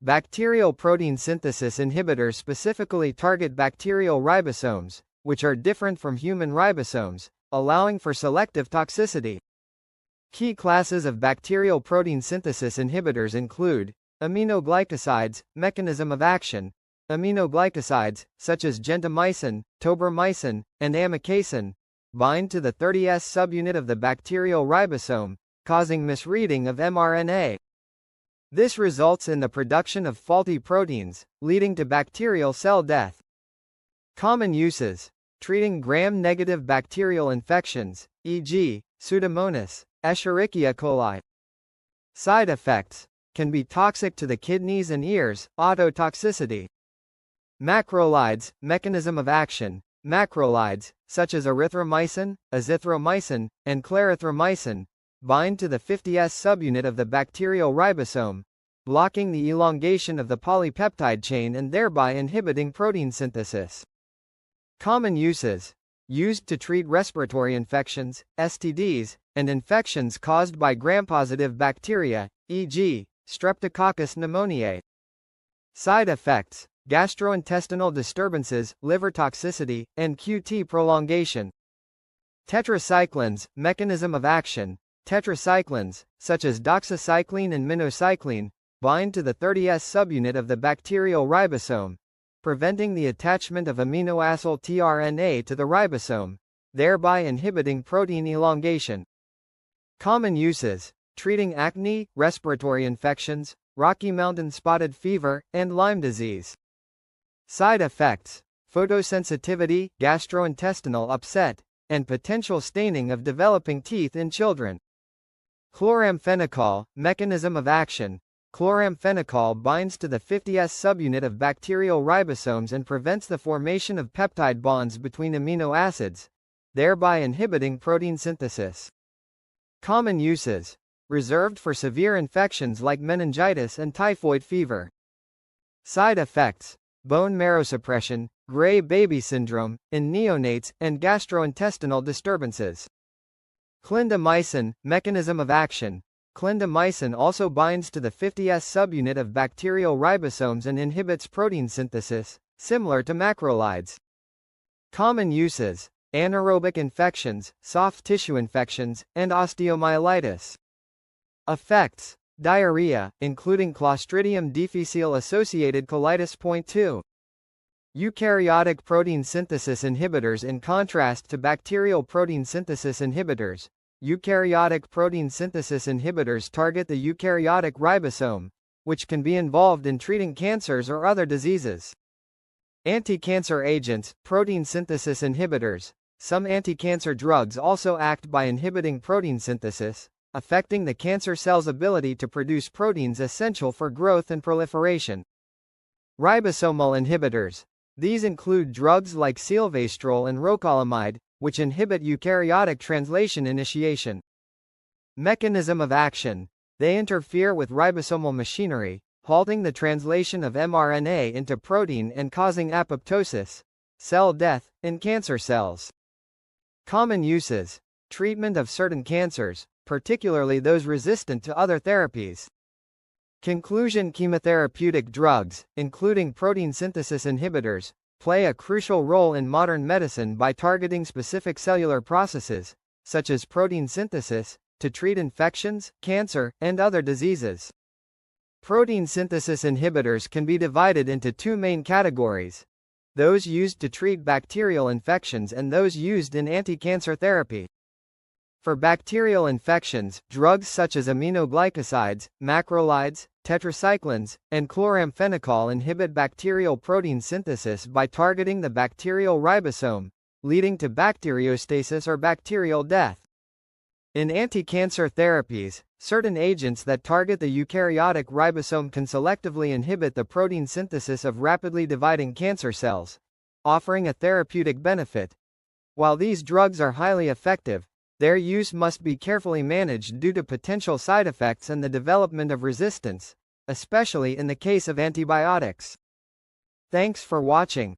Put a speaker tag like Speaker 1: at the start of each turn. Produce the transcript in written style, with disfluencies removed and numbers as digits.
Speaker 1: Bacterial protein synthesis inhibitors specifically target bacterial ribosomes, which are different from human ribosomes, allowing for selective toxicity. Key classes of bacterial protein synthesis inhibitors include aminoglycosides. Mechanism of action: aminoglycosides, such as gentamicin, tobramycin, and amikacin, bind to the 30S subunit of the bacterial ribosome, causing misreading of mRNA. This results in the production of faulty proteins, leading to bacterial cell death. Common uses: treating gram-negative bacterial infections, e.g., Pseudomonas, Escherichia coli. Side effects: can be toxic to the kidneys and ears, ototoxicity. Macrolides. Mechanism of action: macrolides, such as erythromycin, azithromycin, and clarithromycin, bind to the 50S subunit of the bacterial ribosome, blocking the elongation of the polypeptide chain and thereby inhibiting protein synthesis. Common uses: used to treat respiratory infections, STDs, and infections caused by gram-positive bacteria, e.g., Streptococcus pneumoniae. Side effects: gastrointestinal disturbances, liver toxicity, and QT prolongation. Tetracyclines. Mechanism of action: tetracyclines, such as doxycycline and minocycline, bind to the 30S subunit of the bacterial ribosome, preventing the attachment of aminoacyl tRNA to the ribosome, thereby inhibiting protein elongation. Common uses: treating acne, respiratory infections, Rocky Mountain spotted fever, and Lyme disease. Side effects: photosensitivity, gastrointestinal upset, and potential staining of developing teeth in children. Chloramphenicol. Mechanism of action: chloramphenicol binds to the 50S subunit of bacterial ribosomes and prevents the formation of peptide bonds between amino acids, thereby inhibiting protein synthesis. Common uses: reserved for severe infections like meningitis and typhoid fever. Side effects: bone marrow suppression, gray baby syndrome, in neonates, and gastrointestinal disturbances. Clindamycin. Mechanism of action: clindamycin also binds to the 50S subunit of bacterial ribosomes and inhibits protein synthesis, similar to macrolides. Common uses: anaerobic infections, soft tissue infections, and osteomyelitis. Effects: diarrhea, including Clostridium difficile-associated colitis. 2. Eukaryotic protein synthesis inhibitors. In contrast to bacterial protein synthesis inhibitors, eukaryotic protein synthesis inhibitors target the eukaryotic ribosome, which can be involved in treating cancers or other diseases. Anti-cancer agents, protein synthesis inhibitors. Some anti-cancer drugs also act by inhibiting protein synthesis, affecting the cancer cell's ability to produce proteins essential for growth and proliferation. Ribosomal inhibitors. These include drugs like silvestrol and rocalamide, which inhibit eukaryotic translation initiation. Mechanism of action: they interfere with ribosomal machinery, halting the translation of mRNA into protein and causing apoptosis, cell death, in cancer cells. Common uses: treatment of certain cancers, particularly those resistant to other therapies. Conclusion: chemotherapeutic drugs, including protein synthesis inhibitors, play a crucial role in modern medicine by targeting specific cellular processes, such as protein synthesis, to treat infections, cancer, and other diseases. Protein synthesis inhibitors can be divided into two main categories: those used to treat bacterial infections and those used in anti-cancer therapy. For bacterial infections, drugs such as aminoglycosides, macrolides, tetracyclines, and chloramphenicol inhibit bacterial protein synthesis by targeting the bacterial ribosome, leading to bacteriostasis or bacterial death. In anti-cancer therapies, certain agents that target the eukaryotic ribosome can selectively inhibit the protein synthesis of rapidly dividing cancer cells, offering a therapeutic benefit. While these drugs are highly effective, their use must be carefully managed due to potential side effects and the development of resistance, especially in the case of antibiotics. Thanks for watching.